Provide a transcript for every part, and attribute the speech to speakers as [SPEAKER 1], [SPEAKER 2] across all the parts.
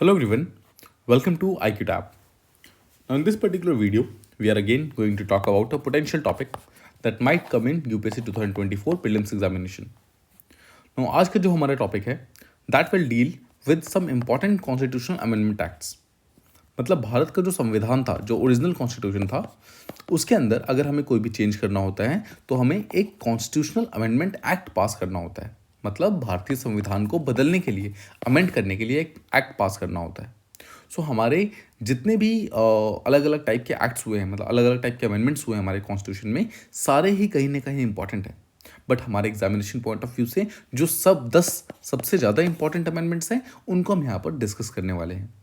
[SPEAKER 1] Hello everyone, welcome to IQTab. Now in this particular video, we are again going to talk about a potential topic that might come in UPSC 2024 prelims examination. Now आज का जो हमारा topic है that will deal with some important constitutional amendment acts. मतलब भारत का जो संविधान था, जो ओरिजिनल कॉन्स्टिट्यूशन था, उसके अंदर अगर हमें कोई भी चेंज करना होता है तो हमें एक कॉन्स्टिट्यूशनल अमेंडमेंट एक्ट पास करना होता है. मतलब भारतीय संविधान को बदलने के लिए, अमेंड करने के लिए एक एक्ट पास करना होता है. सो हमारे जितने भी अलग अलग टाइप के एक्ट्स हुए हैं, मतलब अलग अलग टाइप के अमेंडमेंट्स हुए हैं हमारे कॉन्स्टिट्यूशन में, सारे ही कहीं ना कहीं इंपॉर्टेंट है. बट हमारे एग्जामिनेशन पॉइंट ऑफ व्यू से जो सबसे ज़्यादा इंपॉर्टेंट अमेंडमेंट्स हैं उनको हम यहाँ पर डिस्कस करने वाले हैं.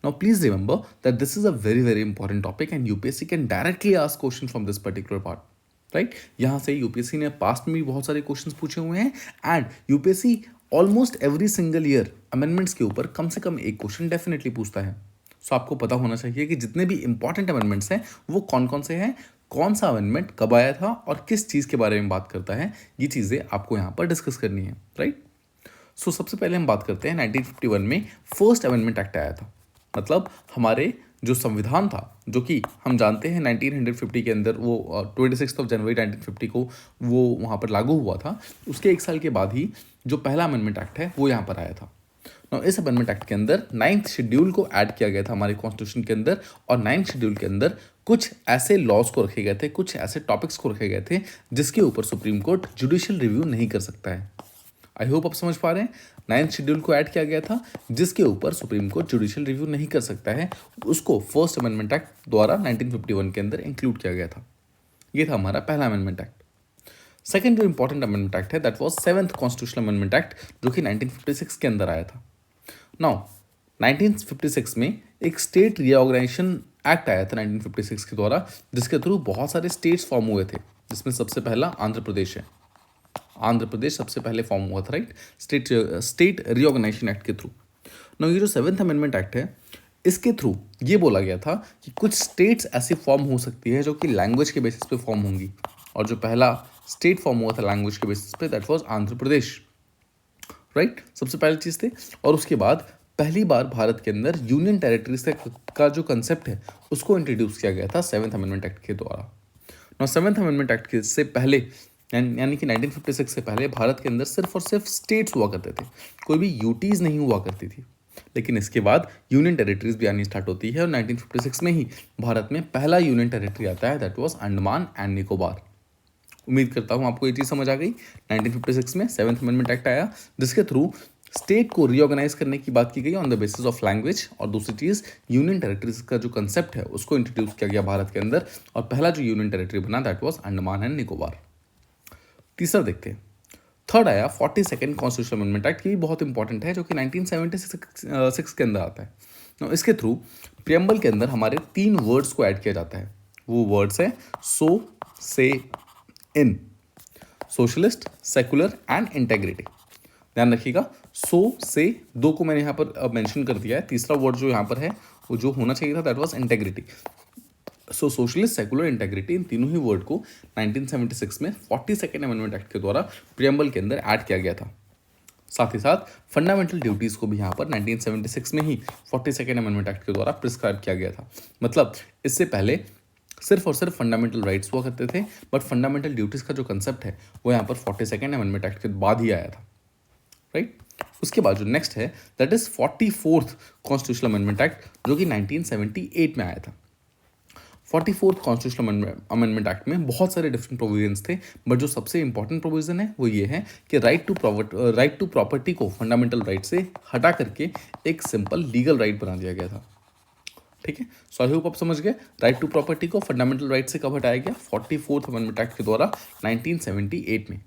[SPEAKER 1] Now, please remember that this is a very, very important topic and UPSC can directly ask questions from this particular part. Right यहाँ से यूपीएससी ने पास्ट में भी बहुत सारे क्वेश्चंस पूछे हुए हैं and UPSC almost every single year amendments के ऊपर कम से कम एक क्वेश्चन डेफिनेटली पूछता है. सो आपको पता होना चाहिए कि जितने भी इंपॉर्टेंट अमेंडमेंट्स हैं वो कौन कौन से हैं, कौन सा अमेंडमेंट कब आया था और किस चीज़ के बारे में बात करता है. ये चीज़ें आपको यहाँ पर डिस्कस करनी है. राइट सो सबसे पहले हम बात करते हैं 1951 में फर्स्ट अमेंडमेंट एक्ट आया था. मतलब हमारे जो संविधान था, जो कि हम जानते हैं 1950 के अंदर वो 26 जनवरी 1950 को वो वहाँ पर लागू हुआ था. उसके एक साल के बाद ही जो पहला अमेंडमेंट एक्ट है वो यहाँ पर आया था. इस अमेंडमेंट एक्ट के अंदर 9th शेड्यूल को ऐड किया गया था हमारे कॉन्स्टिट्यूशन के अंदर, और 9th शेड्यूल के अंदर कुछ ऐसे लॉज को रखे गए थे, कुछ ऐसे टॉपिक्स को रखे गए थे जिसके ऊपर सुप्रीम कोर्ट जुडिशियल रिव्यू नहीं कर सकता है. आई होप आप समझ पा रहे हैं. 9th शेड्यूल को ऐड किया गया था जिसके ऊपर सुप्रीम कोर्ट जुडिशियल रिव्यू नहीं कर सकता है. उसको फर्स्ट अमेंडमेंट एक्ट द्वारा 1951 के अंदर इंक्लूड किया गया था. ये था हमारा पहला अमेंडमेंट एक्ट. सेकंड जो इंपॉर्टेंट अमेंडमेंट एक्ट है that was 7th constitutional amendment act, जो कि 1956 के अंदर आया था. नाउ 1956 में एक स्टेट रीऑर्गेनाइजेशन एक्ट आया था 1956 के द्वारा, जिसके थ्रू बहुत सारे स्टेट्स फॉर्म हुए थे, जिसमें सबसे पहला आंध्र प्रदेश है. आंध्र प्रदेश सबसे पहले फॉर्म हुआ था. राइट स्टेट रीऑर्गेनाइजेशन एक्ट के थ्रू. ना ये जो 7th अमेंडमेंट एक्ट है, इसके थ्रू ये बोला गया था कि कुछ स्टेट्स ऐसी फॉर्म हो सकती है जो कि लैंग्वेज के बेसिस पे फॉर्म होंगी, और जो पहला स्टेट फॉर्म हुआ था लैंग्वेज के बेसिस पे that was Andhra Pradesh. Right सबसे पहली चीज़ थी. और उसके बाद पहली बार भारत के अंदर यूनियन टेरिटरीज का जो कंसेप्ट है उसको इंट्रोड्यूस किया गया था 7th अमेंडमेंट एक्ट के द्वारा. ना 7th अमेंडमेंट एक्ट के से पहले यानी कि 1956 से पहले भारत के अंदर सिर्फ और सिर्फ स्टेट्स हुआ करते थे, कोई भी यूटीज़ नहीं हुआ करती थी. लेकिन इसके बाद यूनियन टेरिटरीज भी आनी स्टार्ट होती है, और 1956 में ही भारत में पहला यूनियन टेरिटरी आता है that was Andaman and Nicobar. उम्मीद करता हूँ आपको ये चीज़ समझ आ गई. 1956 में 7th अमेंडमेंट एक्ट आया जिसके थ्रू स्टेट को रीऑर्गेनाइज करने की बात की गई on the basis of language, और दूसरी चीज़ यूनियन टेरिटरीज का जो कंसेप्ट है उसको इंट्रोड्यूस किया गया भारत के अंदर, और पहला जो यूनियन टेरिटरी बना that was Andaman and Nicobar. तीसरा देखते हैं. थर्ड आया 42nd कॉन्स्टिट्यूशनल अमेंडमेंट एक्ट, ये भी बहुत इंपॉर्टेंट है, जो कि 1976 के अंदर आता है. तो इसके थ्रू प्रियम्बल के अंदर हमारे 3 वर्ड्स को ऐड किया जाता है. वो वर्ड्स है सो, से, इन. Socialist, secular and integrity. ध्यान रखिएगा, सो से 2 को मैंने यहाँ पर मेंशन कर दिया है. तीसरा वर्ड जो यहाँ पर है वो जो होना चाहिए था that was integrity. So socialist, secular, integrity, इन तीनों ही वर्ड को 1976 में 42nd अमेंडमेंट एक्ट के द्वारा प्रियम्बल के अंदर ऐड किया गया था. साथ ही साथ फंडामेंटल ड्यूटीज़ को भी यहाँ पर 1976 में ही 42nd अमेंडमेंट एक्ट के द्वारा प्रिस्क्राइब किया गया था. मतलब इससे पहले सिर्फ और सिर्फ फंडामेंटल राइट्स हुआ करते थे, बट फंडामेंटल ड्यूटीज़ का जो कंसेप्ट है वो यहाँ पर 42nd अमेंडमेंट एक्ट के बाद ही आया था. राइट उसके बाद जो नेक्स्ट है that is 44th constitutional amendment act, जो कि 1978 में आया था. 44th कॉन्स्टिट्यूशनल अमेंडमेंट एक्ट में बहुत सारे डिफरेंट प्रोविजंस थे, बट जो सबसे इंपॉर्टेंट प्रोविजन है वो ये है कि राइट टू प्रॉपर्टी को फंडामेंटल राइट से हटा करके एक सिंपल लीगल राइट बना दिया गया था. ठीक है, सो आई होप आप समझ गए. राइट टू प्रॉपर्टी को फंडामेंटल राइट से कब हटाया गया? 44th अमेंडमेंट एक्ट के द्वारा 1978 में.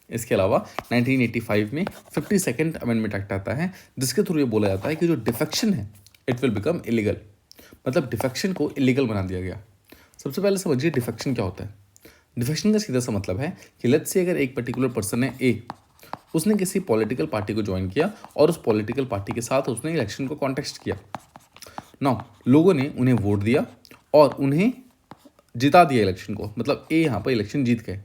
[SPEAKER 1] इसके अलावा 1985 में 52nd अमेंडमेंट एक्ट आता है, जिसके थ्रू ये बोला जाता है कि जो डिफेक्शन है इट विल बिकम इलीगल. मतलब डिफेक्शन को इलीगल बना दिया गया. सबसे पहले समझिए डिफेक्शन क्या होता है. डिफेक्शन का सीधा सा मतलब है कि लेट्स से अगर एक पर्टिकुलर पर्सन है ए, उसने किसी पॉलिटिकल पार्टी को ज्वाइन किया और उस पॉलिटिकल पार्टी के साथ उसने इलेक्शन को कॉन्टेस्ट किया. नाउ लोगों ने उन्हें वोट दिया और उन्हें जिता दिया इलेक्शन को, मतलब ए यहाँ पर इलेक्शन जीत गए.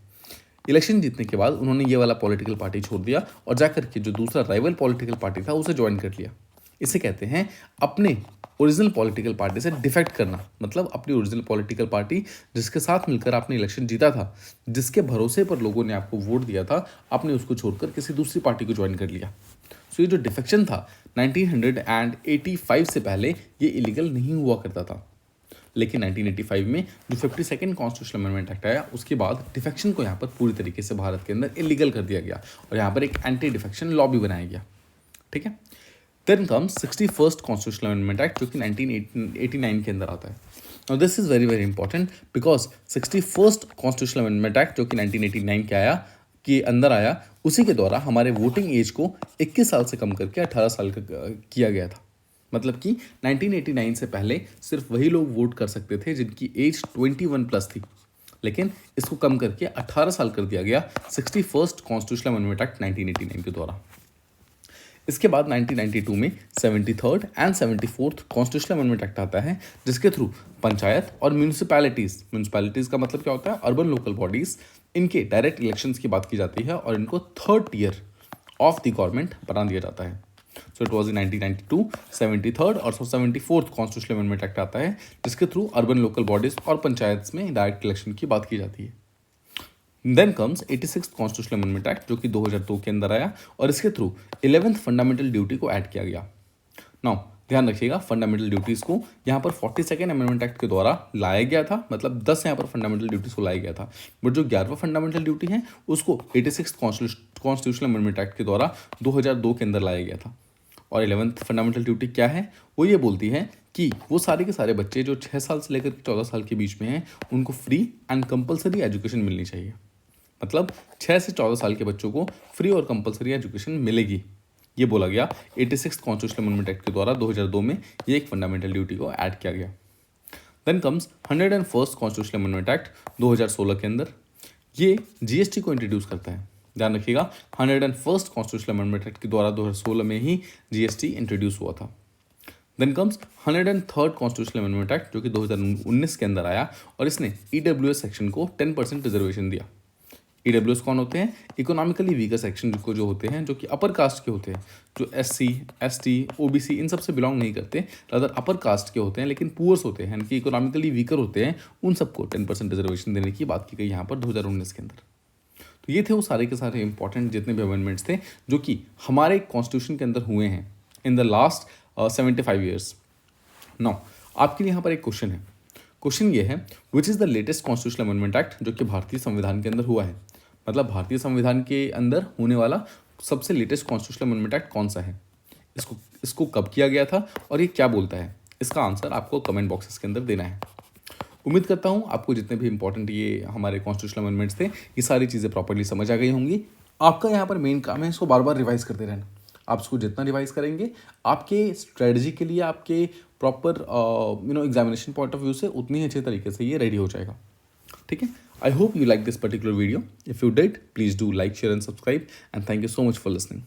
[SPEAKER 1] इलेक्शन जीतने के बाद उन्होंने ये वाला पॉलिटिकल पार्टी छोड़ दिया और जाकर के जो दूसरा राइवल पॉलिटिकल पार्टी था उसे ज्वाइन कर लिया. इसे कहते हैं अपने ओरिजिनल पॉलिटिकल पार्टी से डिफेक्ट करना, मतलब अपनी ओरिजिनल पॉलिटिकल पार्टी जिसके साथ मिलकर आपने इलेक्शन जीता था, जिसके भरोसे पर लोगों ने आपको वोट दिया था, आपने उसको छोड़कर किसी दूसरी पार्टी को ज्वाइन कर लिया। सो ये जो डिफेक्शन था 1985 से पहले ये इलीगल नहीं हुआ करता था, लेकिन 1985 में जो 52nd कॉन्स्टिट्यूशनल अमेंडमेंट एक्ट आया उसके बाद डिफेक्शन को यहाँ पर पूरी तरीके से भारत के अंदर इलीगल कर दिया गया और यहाँ पर एक एंटी डिफेक्शन लॉ भी बनाया गया। ठीक है, then comes 61st constitutional amendment act जो कि 1989 के अंदर आता है। Now this is very very important because 61st constitutional amendment act जो कि 1989 के अंदर आया, उसी के द्वारा हमारे वोटिंग एज को 21 साल से कम करके 18 साल का किया गया था। मतलब कि 1989 से पहले सिर्फ वही लोग वोट कर सकते थे जिनकी एज 21 प्लस थी, लेकिन इसको कम करके 18 साल कर दिया गया 61st कॉन्स्टिट्यूशनल अमेंडमेंट एक्ट 1989 के द्वारा। इसके बाद 1992 में 73rd and 74th constitutional amendment act आता है, जिसके थ्रू पंचायत और म्यूनिसिपैलिटीज़ का मतलब क्या होता है, अर्बन लोकल बॉडीज़, इनके डायरेक्ट इलेक्शंस की बात की जाती है और इनको third tier of the government बना दिया जाता है। So it was in 1992 73rd और 74th कॉन्स्टिट्यूशनल अमेंडमेंट एक्ट आता है, जिसके थ्रू अर्बन लोकल बॉडीज़ और पंचायत में डायरेक्ट इलेक्शन की बात की जाती है। Then comes 86th constitutional amendment act जो कि 2002 के अंदर आया और इसके थ्रू 11th फंडामेंटल ड्यूटी को ऐड किया गया। नाउ ध्यान रखिएगा, फंडामेंटल ड्यूटीज़ को यहाँ पर 42nd अमेंडमेंट एक्ट के द्वारा लाया गया था, मतलब 10 यहाँ पर फंडामेंटल ड्यूटीज़ को लाया गया था, बट जो 11वां फंडामेंटल ड्यूटी है उसको 86th कॉन्स्टिट्यूशनल अमेंडमेंट एक्ट के द्वारा 2002 के अंदर लाया गया था। और 11th फंडामेंटल ड्यूटी क्या है, वो ये बोलती है कि वो सारे के सारे बच्चे जो 6 साल से लेकर 14 साल के बीच में हैं उनको फ्री एंड कंपलसरी एजुकेशन मिलनी चाहिए। मतलब 6 से 14 साल के बच्चों को फ्री और कंपलसरी एजुकेशन मिलेगी, ये बोला गया 86th कॉन्स्टिट्यूशनल अमेंडमेंट एक्ट के द्वारा 2002 में ये एक फंडामेंटल ड्यूटी को ऐड किया गया। Then comes 101st constitutional amendment act 2016 के अंदर, ये जीएसटी को इंट्रोड्यूस करता है। ध्यान रखिएगा, 101st कॉन्स्टिट्यूशनल अमेंडमेंट एक्ट के द्वारा 2016 में ही जीएसटी इंट्रोड्यूस हुआ था। Then comes 103rd constitutional amendment act जो कि 2019 के अंदर आया और इसने ईडब्ल्यूएस सेक्शन को 10% रिजर्वेशन दिया। ईडब्ल्यूएस कौन होते हैं, इकोनॉमिकली वीकर सेक्शन जो होते हैं, जो कि अपर कास्ट के होते हैं, जो एससी, एसटी, ओबीसी इन सब से बिलोंग नहीं करते, रादर अपर कास्ट के होते हैं लेकिन पुअर्स होते हैं, यानी कि इकोनॉमिकली वीकर होते हैं, उन सबको 10% रिजर्वेशन देने की बात की गई यहाँ पर 2019 के अंदर। तो ये थे वो सारे के सारे इंपॉर्टेंट जितने भी अमेंडमेंट्स थे जो कि हमारे कॉन्स्टिट्यूशन के अंदर हुए हैं in the last 75 years. Now आपके लिए यहाँ पर एक क्वेश्चन है। क्वेश्चन ये है, which is the latest constitutional amendment act जो कि भारतीय संविधान के अंदर हुआ है, मतलब भारतीय संविधान के अंदर होने वाला सबसे लेटेस्ट कॉन्स्टिट्यूशनल अमेंडमेंट एक्ट कौन सा है, इसको कब किया गया था और ये क्या बोलता है, इसका आंसर आपको कमेंट बॉक्सेस के अंदर देना है। उम्मीद करता हूँ आपको जितने भी इंपॉर्टेंट ये हमारे कॉन्स्टिट्यूशनल अमेंडमेंट्स थे, ये सारी चीज़ें प्रॉपर्ली समझ आ गई होंगी। आपका यहाँ पर मेन काम है इसको बार बार रिवाइज करते रहना। आप इसको जितना रिवाइज करेंगे आपके स्ट्रेटजी के लिए, आपके proper examination point of view से उतनी अच्छे तरीके से ये रेडी हो जाएगा। ठीक है, I hope you like this particular video. If you did, please do like, share and subscribe, and thank you so much for listening.